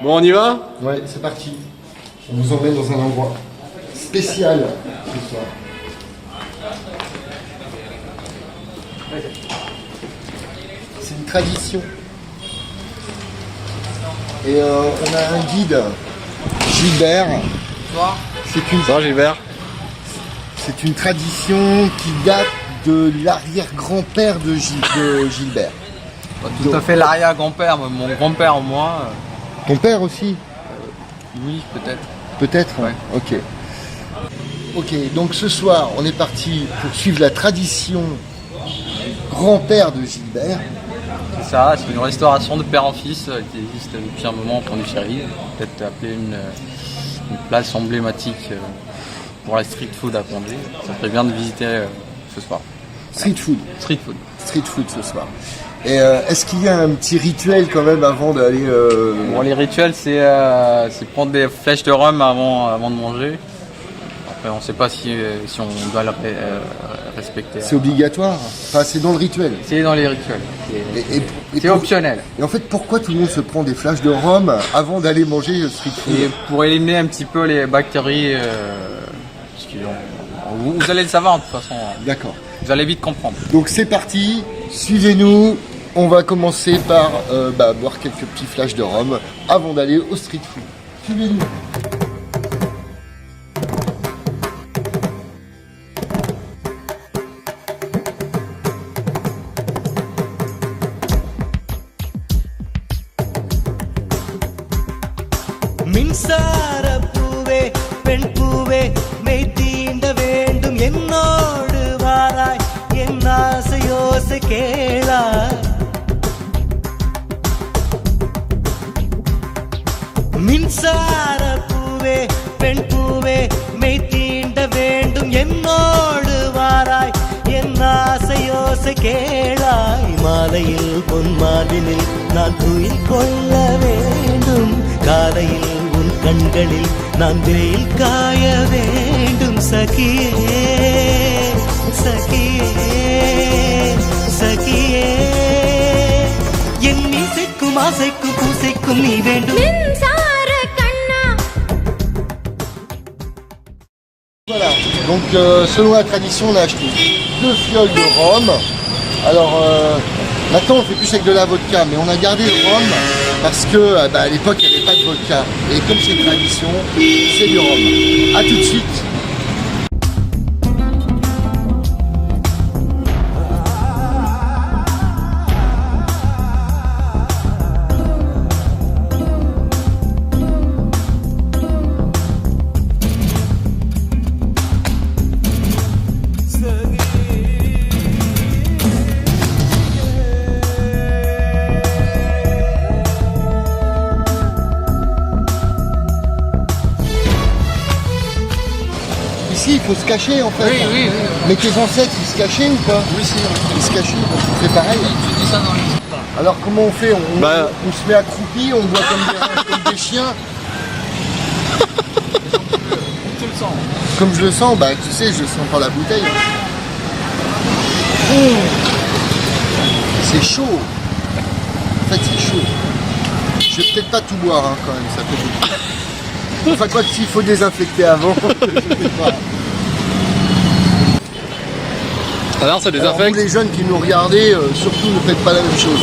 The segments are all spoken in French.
Bon, on y va? Ouais, c'est parti. On vous emmène dans un endroit spécial ce soir. C'est une tradition. Et on a un guide, Gilbert. Bonsoir Gilbert. C'est une tradition qui date de l'arrière-grand-père de Gilbert. Pas tout à fait l'arrière-grand-père, mais mon grand-père, moi. Ton père aussi? Oui, peut-être. Peut-être? Ouais. Ok. Ok, donc ce soir, on est parti pour suivre la tradition grand-père de Gilbert. C'est ça, c'est une restauration de père en fils qui existe depuis un moment en Pondichéry. Peut-être appeler une place emblématique pour la street food à Pondé. Ça ferait bien de visiter ce soir. Street food. Street food. Street food ce soir. Et est-ce qu'il y a un petit rituel quand même avant d'aller... Bon, les rituels, c'est prendre des flèches de rhum avant de manger. Après, on ne sait pas si on doit le respecter. C'est obligatoire? Enfin, c'est dans le rituel. C'est dans les rituels. C'est optionnel. Et en fait, pourquoi tout le monde se prend des flashs de rhum avant d'aller manger le street food? Et pour éliminer un petit peu les bactéries, parce qu'ils vous allez le savoir de toute façon. D'accord. Vous allez vite comprendre. Donc c'est parti, suivez-nous. On va commencer par boire quelques petits flashs de rhum avant d'aller au street food. Suivez-nous. மின்சார பூவே பெண் பூவே மெய் தீண்ட வேண்டும் என்னோடு வாராய் என் ஆசையோசை கேளாய் மின்சார பூவே பெண் பூவே மெய் தீண்ட வேண்டும் என்னோடு வாராய் என் ஆசையோசை கேளாய் மாலையில் பொன்மாலினில் நான் துயில் கொள்ள வேண்டும் காலையில் உன் கண்களில் நான் வெயில் காய வேண்டும் சகியே சகியே சகியே என் இசைக்கும் ஆசைக்கும் பூசைக்கும் நீ வேண்டும். Voilà, donc selon la tradition, on a acheté 2 fioles de rhum. Alors maintenant on fait plus avec de la vodka, mais on a gardé le rhum parce que à l'époque il n'y avait pas de vodka. Et comme c'est une tradition, c'est du rhum. A tout de suite. Ici, il faut se cacher en fait. Oui. Mais tes ancêtres, ils se cachaient ou pas? Oui, si. Ils se cachaient, donc on fait pareil. Tu dis ça dans les... Alors comment on fait? On se met accroupi, on boit comme des chiens. Tu le sens. Comme je le sens, tu sais, je sens par la bouteille. C'est chaud. En fait, c'est chaud. Je vais peut-être pas tout boire quand même, ça fait beaucoup. Enfin, quoi que s'il faut désinfecter avant, je sais pas. Alors, ça Alors, désinfecte? vous les jeunes qui nous regardez, surtout ne faites pas la même chose.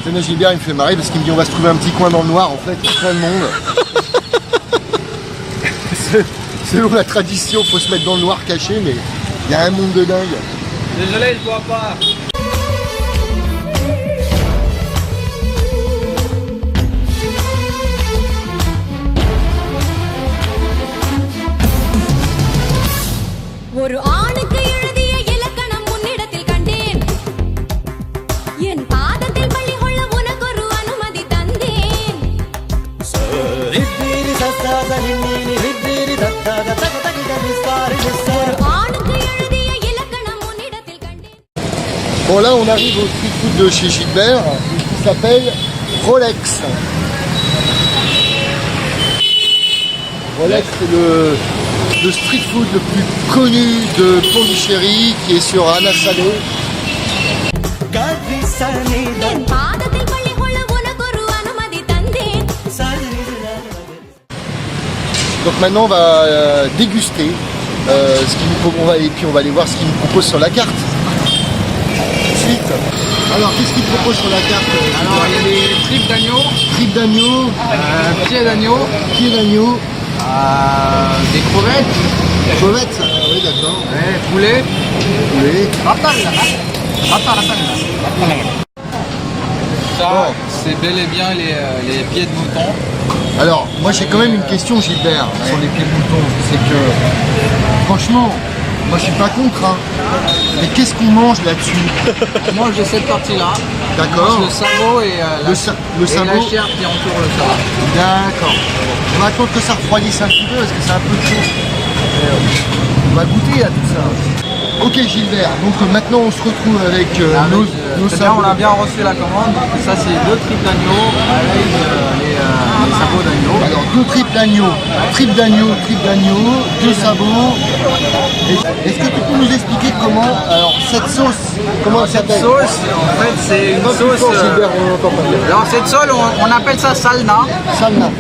C'est Gilbert, il me fait marrer parce qu'il me dit on va se trouver un petit coin dans le noir, en fait, il y a plein de monde. Selon la tradition, il faut se mettre dans le noir caché, mais il y a un monde de dingue. Désolé, je bois pas. ஒரு ஆணுக்கு எழுதிய இலக்கணம் உன்னிடத்தில் கண்டேன் என் பாதத்தில் பள்ளி கொள்ள உனக்கு ஒரு அனுமதி தந்தேன் ரித்திரி சத்தாத நின்னீனி ரித்திரி தத்தாத தகதகிட நிஸ்தாரி நிஸ்தாரி. ஒரு ஆணுக்கு எழுதிய இலக்கணம் உன்னிடத்தில் கண்டேன். Bon là on arrive au street food de chez Gilbert qui s'appelle Rolex. Rolex c'est le street food le plus connu de Pondichéry qui est sur Anna Salé. கதிசனித என் பாதத்தில் பள்ளி கொள்ள உனக்கு Donc maintenant on va déguster ce qu'il nous et puis on va aller voir ce qu'il nous propose sur la carte. Ensuite, alors qu'est-ce qu'il propose sur la carte? Alors il y a des tripes d'agneau, Tripes d'agneau, pieds d'agneau, pieds d'agneau, des crevettes, crevettes, oui d'accord, poulet, poulet. Ça, c'est bel et bien les pieds de mouton. Alors moi j'ai quand même une question Gilbert sur les pieds de mouton, c'est que franchement, moi je suis pas contre, hein, mais qu'est-ce qu'on mange là-dessus? Moi j'ai cette partie-là. D'accord. Le sabot et, Le et sabot. la chair qui entoure le sabot. D'accord. On va attendre que ça refroidisse un petit peu parce que c'est un peu chaud. On va goûter à tout ça. Ok Gilbert, donc maintenant on se retrouve avec nos C'est bien, sabots. on a bien reçu la commande. Donc ça c'est 2 tripes d'agneau avec les sabots d'agneau. Alors 2 tripes d'agneau, tripes d'agneau, 2 sabots. Est-ce que tu peux nous expliquer comment, alors cette sauce, comment elle Cette s'appelle? sauce, en fait c'est une Pas plus sauce. fort, Gilbert, on n'entend pas bien. Alors cette sauce, on appelle ça salna. Salna.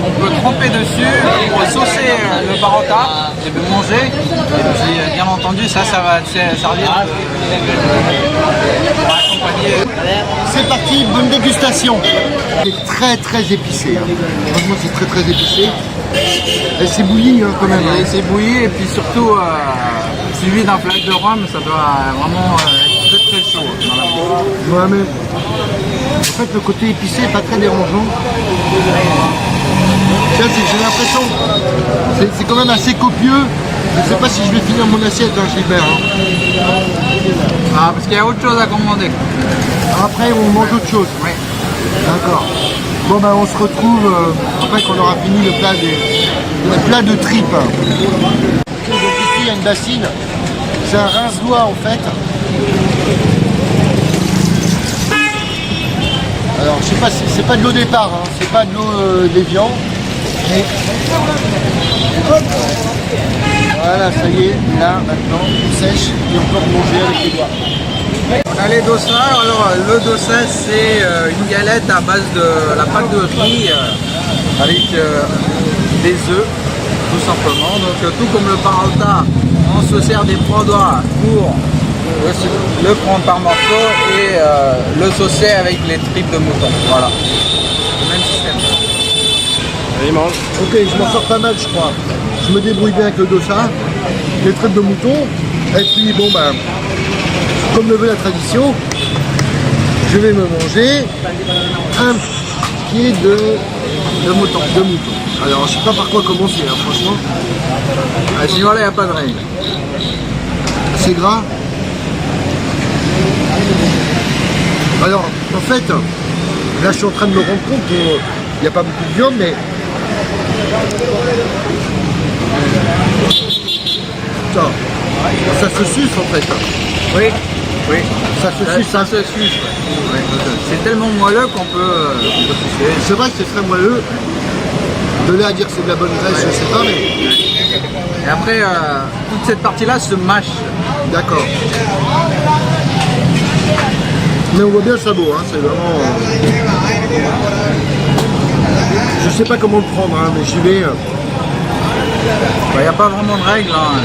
On peut tremper dessus pour saucer le barota et de manger. Et puis bien entendu ça va servir pour accompagner. C'est parti, bonne dégustation. C'est très très épicé. Hein. Franchement c'est très très épicé. Et c'est bouilli hein, quand même. Et Hein. c'est bouilli et puis surtout suivi d'un flash de rhum, ça doit vraiment être très très chaud. Ouais, mais en fait le côté épicé n'est pas très dérangeant. Tiens, j'ai l'impression, c'est quand même assez copieux. Je ne sais pas si je vais finir mon assiette, hein, Gilbert. Hein. Ah, parce qu'il y a autre chose à commander. Après, on mange autre chose. Oui. D'accord. Bon, ben, on se retrouve après qu'on aura fini le plat de tripes. Donc ici, il y a une bassine. C'est un rince-doigt, en fait. Alors, je sais pas, c'est pas de l'eau départ, hein. C'est pas de l'eau d'évian. Mais... Hop. Voilà, ça y est, là, maintenant, on sèche et on peut manger avec les doigts. On a les dossas. Alors le dossa c'est une galette à base de la pâte de riz avec des œufs tout simplement. Donc tout comme le parota, on se sert des 3 doigts pour le prendre par morceaux et le saucer avec les tripes de mouton. Voilà. Le même système. Allez, mange. Ok, je m'en sors pas mal, je crois. Je me débrouille bien avec le dossa, les tripes de mouton, et puis bon ben, comme le veut la tradition, je vais me manger un pied de mouton. Alors je sais pas par quoi commencer, hein, franchement. À ce niveau-là, il n'y a pas de règle. C'est gras. Alors en fait, là je suis en train de me rendre compte qu'il n'y a pas beaucoup de viande, mais ça se suce en fait. Oui, oui. Ça se suce. Ça se suce. Ouais. C'est tellement moelleux qu'on peut sucer. C'est vrai que c'est très moelleux. De là à dire que c'est de la bonne graisse, je sais pas, mais Et après, toute cette partie-là se mâche. d'accord. Mais on voit bien le sabot, hein, c'est vraiment... Je sais pas comment le prendre, hein, mais j'y vais. Il n'y a pas vraiment de règle. Hein.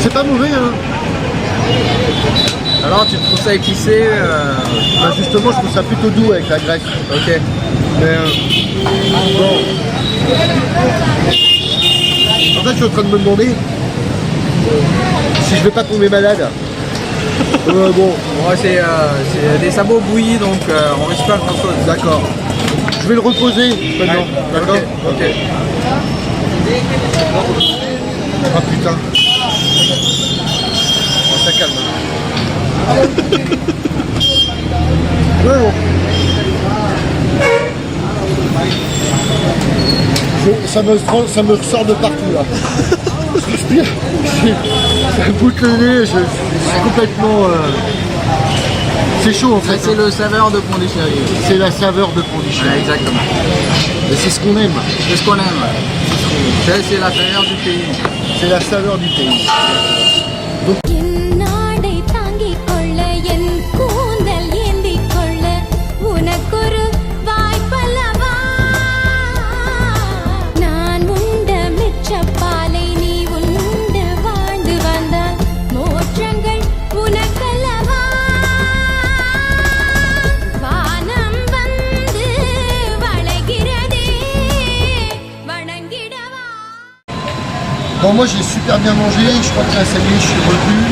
C'est pas mauvais, hein. Alors, tu trouves ça épicé Bah, justement, je trouve ça plutôt doux avec la graisse. Ok. Mais bon. En fait, je suis en train de me demander si je vais pas tomber malade. Bon, Ouais, c'est des sabots bouillis, donc on risque pas grand-chose. d'accord. Je vais le reposer maintenant. D'accord. Ok. Ah putain. Oh, ça calme. Ouais, bon. Ça me ressort de partout là. Je respire. Ça boucle le nez, je suis complètement... C'est chaud en Ça, fait. c'est le saveur de Pondichéry. C'est la saveur de Pondichéry. Exactement. Et c'est ce qu'on aime. C'est ce qu'on aime. C'est la saveur du pays. C'est la saveur du pays. என்னாடை தாங்கிக் கொள்ள என் கூந்தல் ஏந்திக் கொள்ள உனக்கொரு வாய்ப்பல்லவா Bon, moi j'ai super bien mangé, je crois que là ça y est, je suis revenu.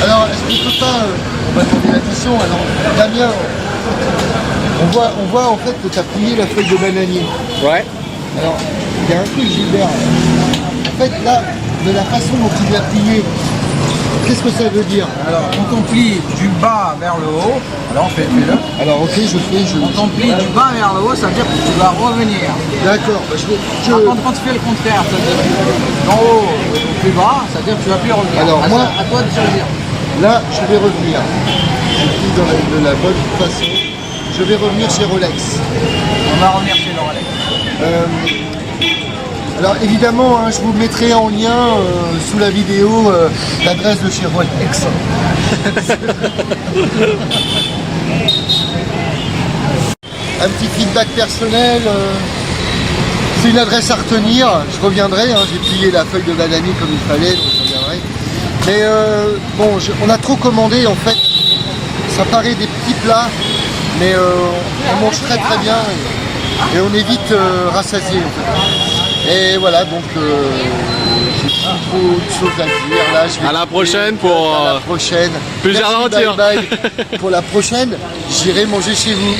Alors, est-ce qu'on peut pas, on va demander la question, alors Damien, on voit en fait que tu as plié la feuille de bananier. Ouais. Alors, il y a un truc Gilbert, en fait là, de la façon dont tu l'as plié, qu'est-ce que ça veut dire? Alors, quand on plie du bas vers le haut, alors fais-le. Alors ok, je fais, Quand on plie du bas vers le haut, ça veut dire que tu vas revenir. D'accord, bah, Par contre, quand tu fais le contraire, ça veut dire d'en haut au plus bas, ça veut dire que tu vas plus revenir. Alors, moi- à toi de choisir. Là, je vais revenir. Je plie de la bonne façon. Je vais revenir chez Rolex. On va revenir chez Rolex. Alors évidemment, hein, je vous mettrai en lien sous la vidéo l'adresse de chez Rolex. Un petit feedback personnel. C'est une adresse à retenir. Je reviendrai. Hein, j'ai plié la feuille de bananier comme il fallait, donc je reviendrai. Mais bon, on a trop commandé en fait. Ça paraît des petits plats, mais on mange très très bien et on est vite rassasié en fait. Et voilà, donc j'ai plus trop de choses à dire là. Je vais À la prochaine pour à la prochaine. plus Merci, d'aventure. bye bye. Pour la prochaine, j'irai manger chez vous.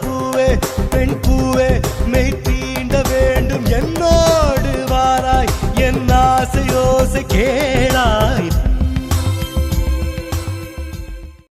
பூவே பெண் பூவே மெய் தீண்ட வேண்டும் என்னோடு வாராய் என் ஆசையோசை கேளாய்